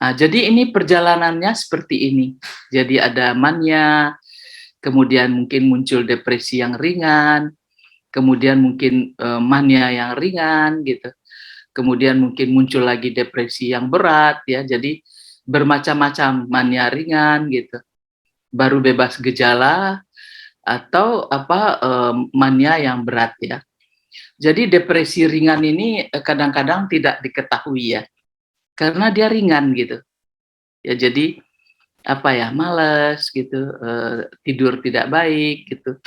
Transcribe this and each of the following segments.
Jadi ini perjalanannya seperti ini. Jadi ada mania, kemudian mungkin muncul depresi yang ringan, kemudian mungkin mania yang ringan gitu. Kemudian mungkin muncul lagi depresi yang berat ya. Jadi bermacam-macam mania ringan gitu. Baru bebas gejala atau mania yang berat ya. Jadi depresi ringan ini kadang-kadang tidak diketahui ya. Karena dia ringan gitu. Ya jadi malas gitu, tidur tidak baik gitu,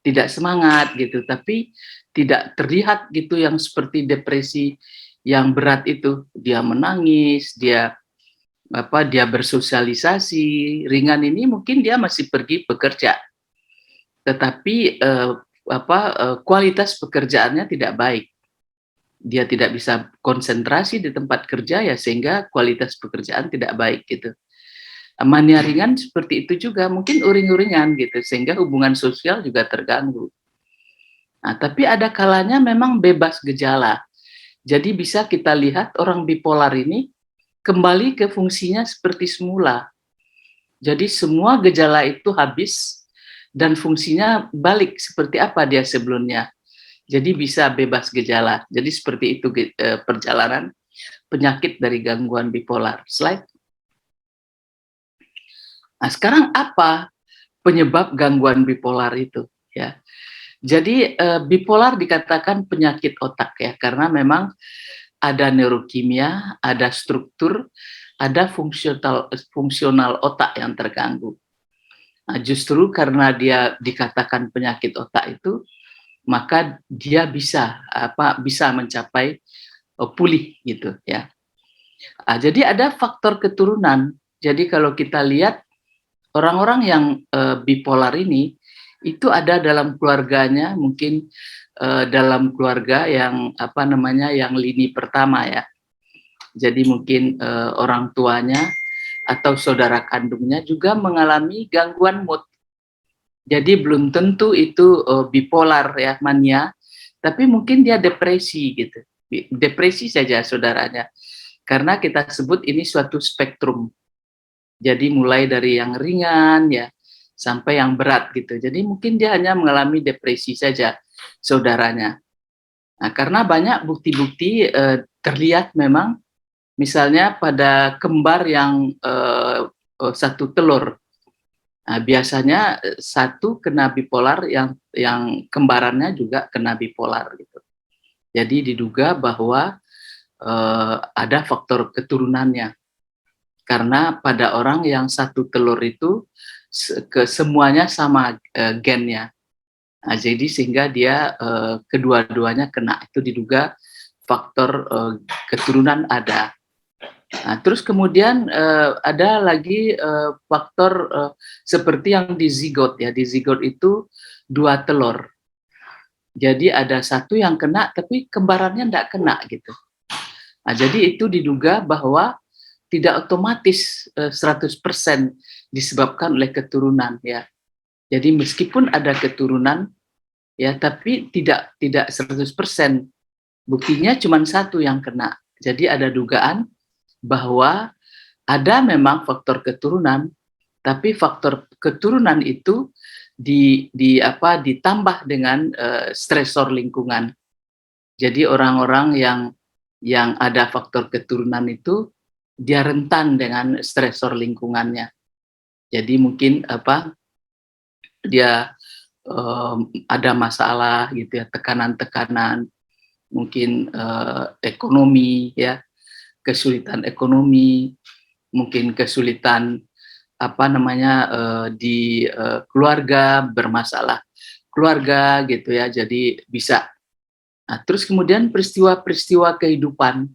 tidak semangat gitu, tapi tidak terlihat gitu yang seperti depresi yang berat itu. Dia menangis, dia bersosialisasi. Ringan ini mungkin dia masih pergi bekerja, tetapi kualitas pekerjaannya tidak baik. Dia tidak bisa konsentrasi di tempat kerja ya, sehingga kualitas pekerjaan tidak baik gitu. Mania ringan seperti itu juga, mungkin uring-uringan gitu, sehingga hubungan sosial juga terganggu. Nah, tapi ada kalanya memang bebas gejala. Jadi bisa kita lihat orang bipolar ini kembali ke fungsinya seperti semula. Jadi semua gejala itu habis dan fungsinya balik seperti apa dia sebelumnya. Jadi bisa bebas gejala. Jadi seperti itu perjalanan penyakit dari gangguan bipolar. Slide. Nah, sekarang apa penyebab gangguan bipolar itu ya? Jadi bipolar dikatakan penyakit otak ya, karena memang ada neurokimia, ada struktur, ada fungsional otak yang terganggu. Nah, justru karena dia dikatakan penyakit otak itu, maka dia bisa mencapai pulih gitu ya. Jadi ada faktor keturunan. Jadi kalau kita lihat orang-orang yang bipolar ini itu ada dalam keluarganya, mungkin dalam keluarga yang yang lini pertama ya. Jadi mungkin orang tuanya atau saudara kandungnya juga mengalami gangguan mood. Jadi belum tentu itu bipolar ya, mania, tapi mungkin dia depresi gitu. Depresi saja saudaranya. Karena kita sebut ini suatu spektrum. Jadi mulai dari yang ringan ya sampai yang berat gitu. Jadi mungkin dia hanya mengalami depresi saja saudaranya. Nah, karena banyak bukti-bukti terlihat memang, misalnya pada kembar yang satu telur. Nah, biasanya satu kena bipolar, yang kembarannya juga kena bipolar gitu. Jadi diduga bahwa ada faktor keturunannya. Karena pada orang yang satu telur itu semuanya sama gennya. Nah, jadi sehingga dia kedua-duanya kena, itu diduga faktor keturunan ada. Nah, terus kemudian ada lagi faktor seperti yang di zigot ya. Di zigot itu dua telur. Jadi ada satu yang kena tapi kembarannya tidak kena gitu. Nah, jadi itu diduga bahwa tidak otomatis 100% disebabkan oleh keturunan ya. Jadi meskipun ada keturunan ya, tapi tidak 100%. Buktinya cuma satu yang kena. Jadi ada dugaan bahwa ada memang faktor keturunan, tapi faktor keturunan itu ditambah dengan stresor lingkungan. Jadi orang-orang yang ada faktor keturunan itu dia rentan dengan stresor lingkungannya. Jadi mungkin dia ada masalah gitu ya, tekanan-tekanan, mungkin ekonomi ya, kesulitan ekonomi, mungkin kesulitan di keluarga, bermasalah keluarga gitu ya. Jadi bisa. Nah, terus kemudian peristiwa-peristiwa kehidupan,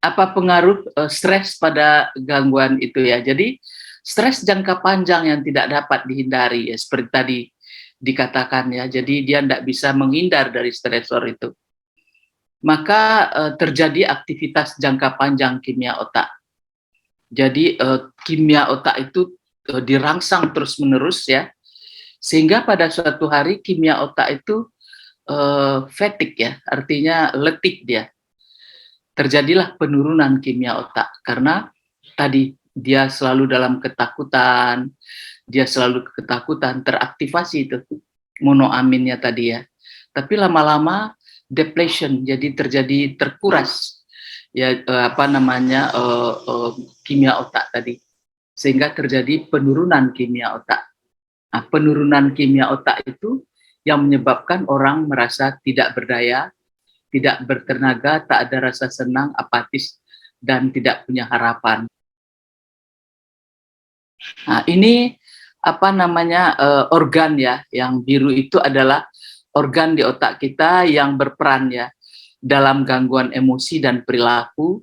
apa pengaruh stres pada gangguan itu ya. Jadi stres jangka panjang yang tidak dapat dihindari ya, seperti tadi dikatakan ya. Jadi dia tidak bisa menghindar dari stresor itu. Maka terjadi aktivitas jangka panjang kimia otak. Jadi kimia otak itu dirangsang terus-menerus ya. Sehingga pada suatu hari kimia otak itu fatigue ya, artinya letih dia. Terjadilah penurunan kimia otak karena tadi dia selalu dalam ketakutan, dia selalu ketakutan, teraktivasi itu monoaminnya tadi ya. Tapi lama-lama depletion, jadi terjadi terkuras ya kimia otak tadi, sehingga terjadi penurunan kimia otak. Nah, penurunan kimia otak itu yang menyebabkan orang merasa tidak berdaya, tidak bertenaga, tak ada rasa senang, apatis, dan tidak punya harapan. Nah, ini organ ya, yang biru itu adalah organ di otak kita yang berperan ya dalam gangguan emosi dan perilaku.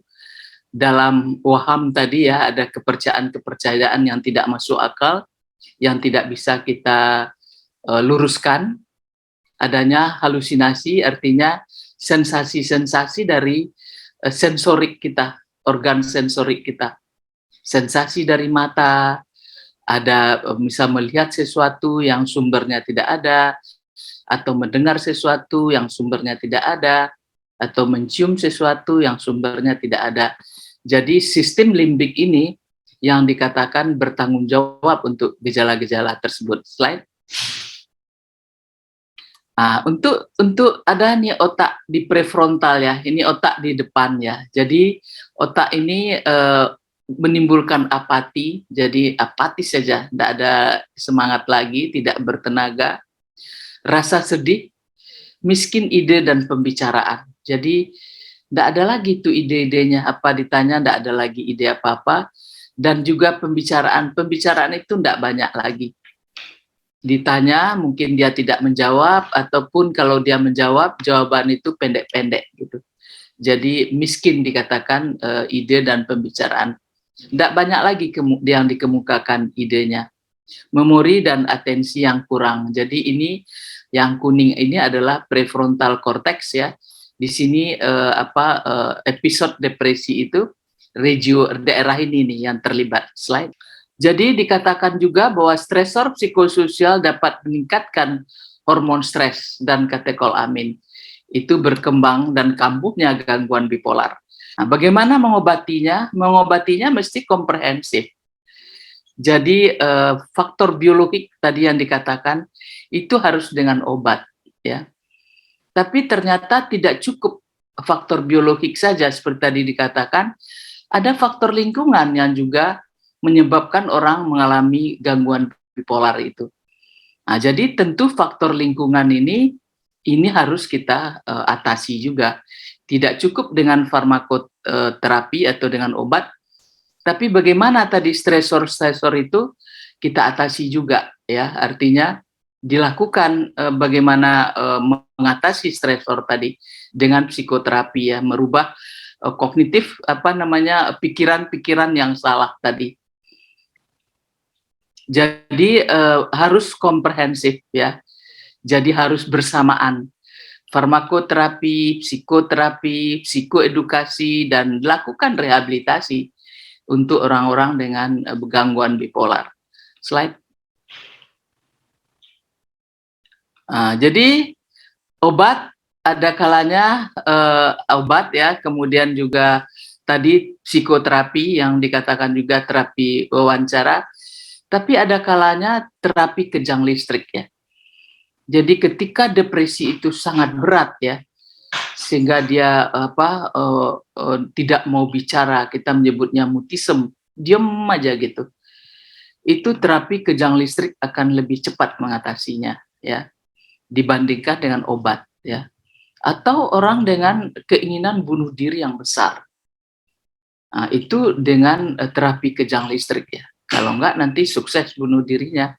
Dalam waham tadi ya, ada kepercayaan-kepercayaan yang tidak masuk akal, yang tidak bisa kita luruskan. Adanya halusinasi, artinya sensasi-sensasi dari sensorik kita, organ sensorik kita. Sensasi dari mata, ada bisa melihat sesuatu yang sumbernya tidak ada, atau mendengar sesuatu yang sumbernya tidak ada, atau mencium sesuatu yang sumbernya tidak ada. Jadi sistem limbik ini yang dikatakan bertanggung jawab untuk gejala-gejala tersebut. Slide. Nah, untuk ada nih otak di prefrontal ya, ini otak di depan ya. Jadi otak ini menimbulkan apati, jadi apatis saja, tidak ada semangat lagi, tidak bertenaga, rasa sedih, miskin ide dan pembicaraan. Jadi tidak ada lagi tuh ide-idenya, apa ditanya tidak ada lagi ide apa-apa, dan juga pembicaraan itu tidak banyak lagi. Ditanya mungkin dia tidak menjawab, ataupun kalau dia menjawab jawaban itu pendek-pendek gitu. Jadi miskin dikatakan ide dan pembicaraan. Tidak banyak lagi yang dikemukakan idenya. Memori dan atensi yang kurang. Jadi ini yang kuning ini adalah prefrontal cortex ya. Di sini episode depresi itu regio daerah ini nih yang terlibat. Slide. Jadi dikatakan juga bahwa stresor psikososial dapat meningkatkan hormon stres dan katekolamin. Itu berkembang dan kambuhnya gangguan bipolar. Nah, bagaimana mengobatinya? Mengobatinya mesti komprehensif. Jadi faktor biologik tadi yang dikatakan itu harus dengan obat, ya. Tapi ternyata tidak cukup faktor biologik saja seperti tadi dikatakan. Ada faktor lingkungan yang juga menyebabkan orang mengalami gangguan bipolar itu. Nah, jadi tentu faktor lingkungan ini harus kita atasi juga. Tidak cukup dengan farmakoterapi atau dengan obat, tapi bagaimana tadi stresor-stresor itu kita atasi juga ya. Artinya dilakukan bagaimana mengatasi stresor tadi dengan psikoterapi ya, merubah kognitif pikiran-pikiran yang salah tadi. Jadi harus komprehensif ya. Jadi harus bersamaan. Farmakoterapi, psikoterapi, psikoedukasi, dan lakukan rehabilitasi untuk orang-orang dengan gangguan bipolar. Slide. Jadi obat ada kalanya obat ya, kemudian juga tadi psikoterapi yang dikatakan juga terapi wawancara. Tapi ada kalanya terapi kejang listrik ya. Jadi ketika depresi itu sangat berat ya, sehingga dia tidak mau bicara, kita menyebutnya mutisme, diam aja gitu. Itu terapi kejang listrik akan lebih cepat mengatasinya ya, dibandingkan dengan obat ya. Atau orang dengan keinginan bunuh diri yang besar. Nah, itu dengan terapi kejang listrik ya. Kalau enggak nanti sukses bunuh dirinya,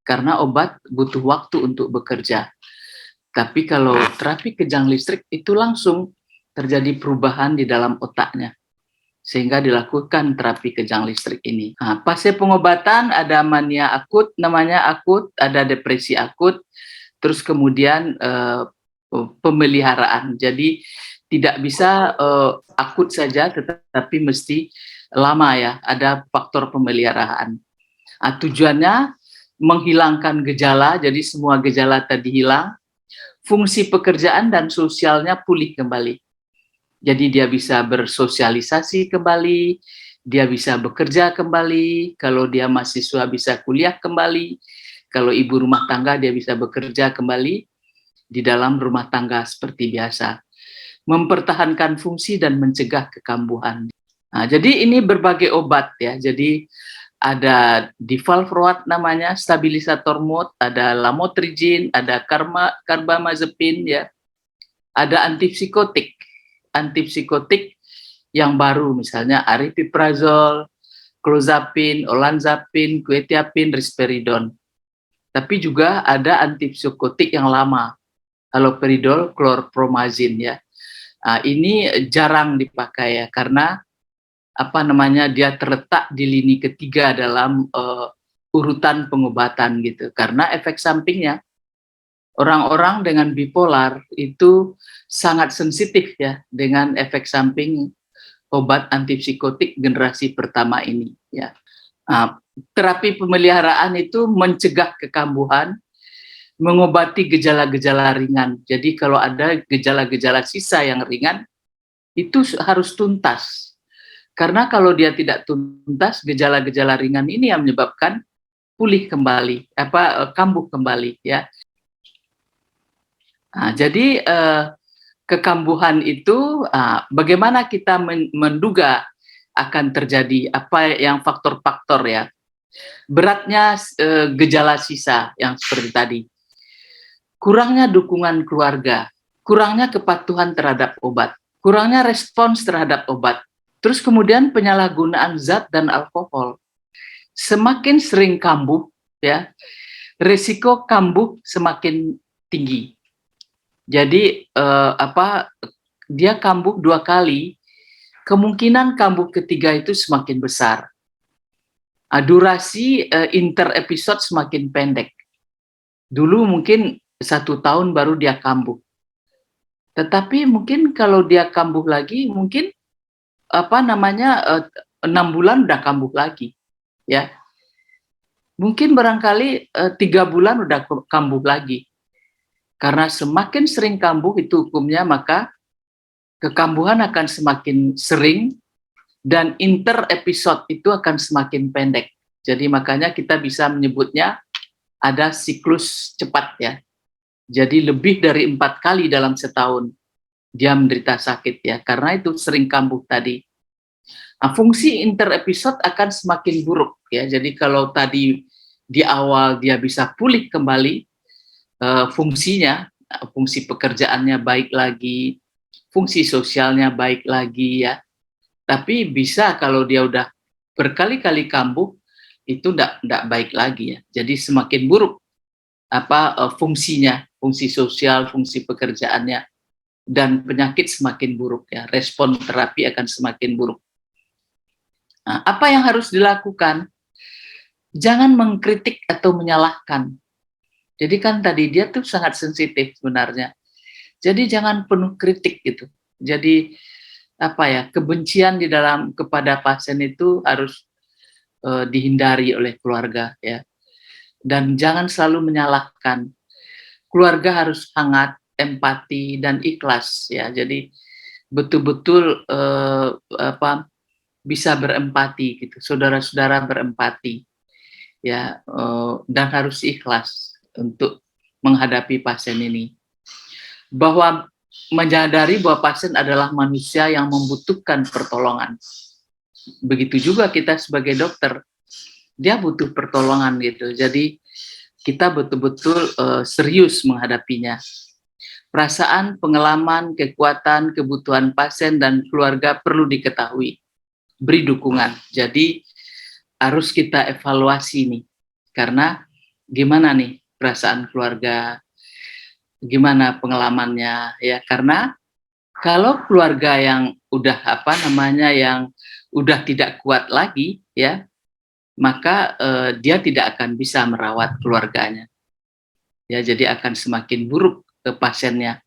karena obat butuh waktu untuk bekerja. Tapi kalau terapi kejang listrik itu langsung terjadi perubahan di dalam otaknya, sehingga dilakukan terapi kejang listrik ini. Nah, fase pengobatan ada mania akut, namanya akut, ada depresi akut, terus kemudian pemeliharaan. Jadi tidak bisa akut saja, tetapi mesti lama ya, ada faktor pemeliharaan. Nah, tujuannya menghilangkan gejala, jadi semua gejala tadi hilang, fungsi pekerjaan dan sosialnya pulih kembali. Jadi dia bisa bersosialisasi kembali, dia bisa bekerja kembali, kalau dia mahasiswa bisa kuliah kembali, kalau ibu rumah tangga dia bisa bekerja kembali di dalam rumah tangga seperti biasa. Mempertahankan fungsi dan mencegah kekambuhan. Nah, jadi ini berbagai obat ya. Jadi ada divalproat namanya, stabilisator mood, ada lamotrigine, ada carbamazepine ya. Ada antipsikotik. Antipsikotik yang baru misalnya aripiprazol, clozapine, olanzapine, quetiapine, risperidon. Tapi juga ada antipsikotik yang lama, haloperidol, chlorpromazine ya. Nah, ini jarang dipakai ya karena apa namanya dia terletak di lini ketiga dalam urutan pengobatan gitu. Karena efek sampingnya orang-orang dengan bipolar itu sangat sensitif ya dengan efek samping obat antipsikotik generasi pertama ini ya. Nah, terapi pemeliharaan itu mencegah kekambuhan, mengobati gejala-gejala ringan. Jadi kalau ada gejala-gejala sisa yang ringan itu harus tuntas. Karena kalau dia tidak tuntas, gejala-gejala ringan ini yang menyebabkan pulih kembali, kambuh kembali ya. Nah, jadi kekambuhan itu bagaimana kita menduga akan terjadi, apa yang faktor-faktor ya. Beratnya gejala sisa yang seperti tadi. Kurangnya dukungan keluarga, kurangnya kepatuhan terhadap obat, kurangnya respons terhadap obat. Terus kemudian penyalahgunaan zat dan alkohol. Semakin sering kambuh ya, risiko kambuh semakin tinggi. Jadi dia kambuh 2 kali, kemungkinan kambuh ketiga itu semakin besar. Durasi inter episode semakin pendek. Dulu mungkin 1 tahun baru dia kambuh. Tetapi mungkin kalau dia kambuh lagi, mungkin 6 bulan udah kambuh lagi, ya. Mungkin barangkali 3 bulan udah kambuh lagi. Karena semakin sering kambuh itu hukumnya, maka kekambuhan akan semakin sering dan inter episode itu akan semakin pendek. Jadi makanya kita bisa menyebutnya ada siklus cepat ya. Jadi lebih dari 4 kali dalam setahun dia menderita sakit ya, karena itu sering kambuh tadi. Nah, fungsi inter episode akan semakin buruk ya. Jadi kalau tadi di awal dia bisa pulih kembali fungsinya, fungsi pekerjaannya baik lagi, fungsi sosialnya baik lagi ya. Tapi bisa kalau dia udah berkali-kali kambuh itu enggak baik lagi ya. Jadi semakin buruk fungsinya, fungsi sosial, fungsi pekerjaannya, dan penyakit semakin buruk ya. Respon terapi akan semakin buruk. Nah, apa yang harus dilakukan? Jangan mengkritik atau menyalahkan. Jadi kan tadi dia tuh sangat sensitif sebenarnya. Jadi jangan penuh kritik gitu. Jadi kebencian di dalam kepada pasien itu harus dihindari oleh keluarga ya. Dan jangan selalu menyalahkan. Keluarga harus hangat, empati dan ikhlas ya. Jadi betul-betul bisa berempati gitu. Saudara-saudara berempati ya, dan harus ikhlas untuk menghadapi pasien ini. Bahwa menyadari bahwa pasien adalah manusia yang membutuhkan pertolongan. Begitu juga kita sebagai dokter, dia butuh pertolongan gitu. Jadi kita betul-betul serius menghadapinya. Perasaan, pengalaman, kekuatan, kebutuhan pasien dan keluarga perlu diketahui. Beri dukungan. Jadi harus kita evaluasi nih. Karena gimana nih perasaan keluarga, gimana pengalamannya ya, karena kalau keluarga yang udah yang udah tidak kuat lagi ya, maka dia tidak akan bisa merawat keluarganya ya, jadi akan semakin buruk ke pasiennya.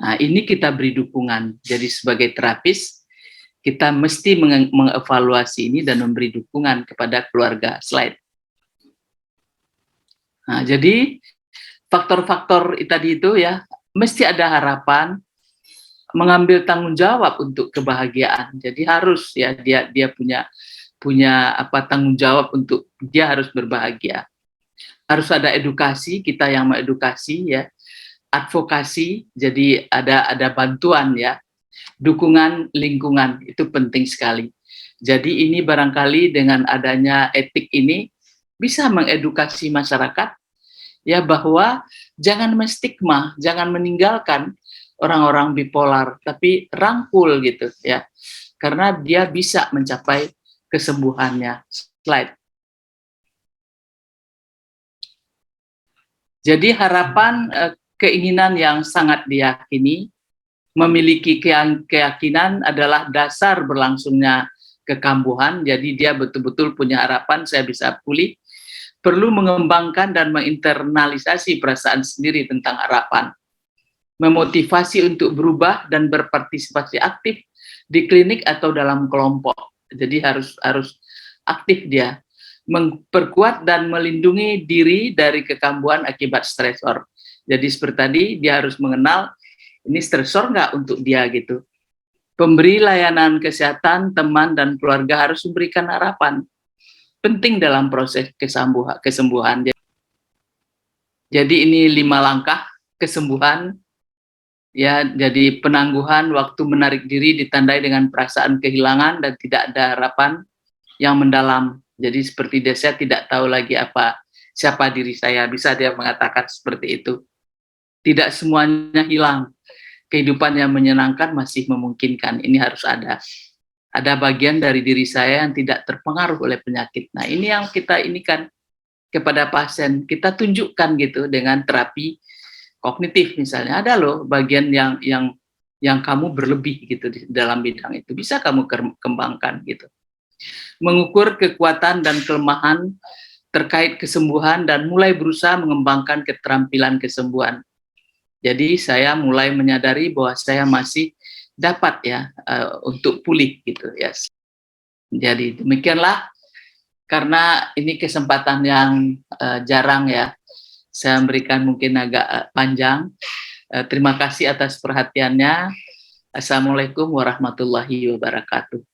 Nah, ini kita beri dukungan. Jadi sebagai terapis kita mesti mengevaluasi ini dan memberi dukungan kepada keluarga. Slide. Nah, jadi faktor-faktor tadi itu ya, mesti ada harapan, mengambil tanggung jawab untuk kebahagiaan. Jadi harus ya dia punya punya tanggung jawab untuk dia harus berbahagia. Harus ada edukasi, kita yang mengedukasi ya, advokasi, jadi ada bantuan ya, dukungan lingkungan itu penting sekali. Jadi ini barangkali dengan adanya etik ini bisa mengedukasi masyarakat ya, bahwa jangan menstigma, jangan meninggalkan orang-orang bipolar, tapi rangkul gitu ya, karena dia bisa mencapai kesembuhannya. Slide. Jadi harapan, keinginan yang sangat diyakini, memiliki keyakinan adalah dasar berlangsungnya kekambuhan. Jadi dia betul-betul punya harapan saya bisa pulih, perlu mengembangkan dan menginternalisasi perasaan sendiri tentang harapan, memotivasi untuk berubah dan berpartisipasi aktif di klinik atau dalam kelompok. Jadi harus aktif dia, memperkuat dan melindungi diri dari kekambuhan akibat stresor. Jadi seperti tadi, dia harus mengenal ini stresor nggak untuk dia gitu. Pemberi layanan kesehatan, teman dan keluarga harus memberikan harapan. Penting dalam proses kesembuhan. Jadi ini 5 langkah kesembuhan. Ya, jadi penangguhan, waktu menarik diri ditandai dengan perasaan kehilangan dan tidak ada harapan yang mendalam. Jadi seperti dia, saya tidak tahu lagi siapa diri saya, bisa dia mengatakan seperti itu. Tidak semuanya hilang, kehidupan yang menyenangkan masih memungkinkan. Ini harus ada bagian dari diri saya yang tidak terpengaruh oleh penyakit. Nah, ini yang kita inikan kepada pasien, kita tunjukkan gitu dengan terapi kognitif misalnya. Ada loh bagian yang kamu berlebih gitu di dalam bidang itu, bisa kamu kembangkan gitu. Mengukur kekuatan dan kelemahan terkait kesembuhan dan mulai berusaha mengembangkan keterampilan kesembuhan. Jadi saya mulai menyadari bahwa saya masih dapat ya untuk pulih gitu ya. Jadi demikianlah, karena ini kesempatan yang jarang ya, saya memberikan mungkin agak panjang. Terima kasih atas perhatiannya. Assalamualaikum warahmatullahi wabarakatuh.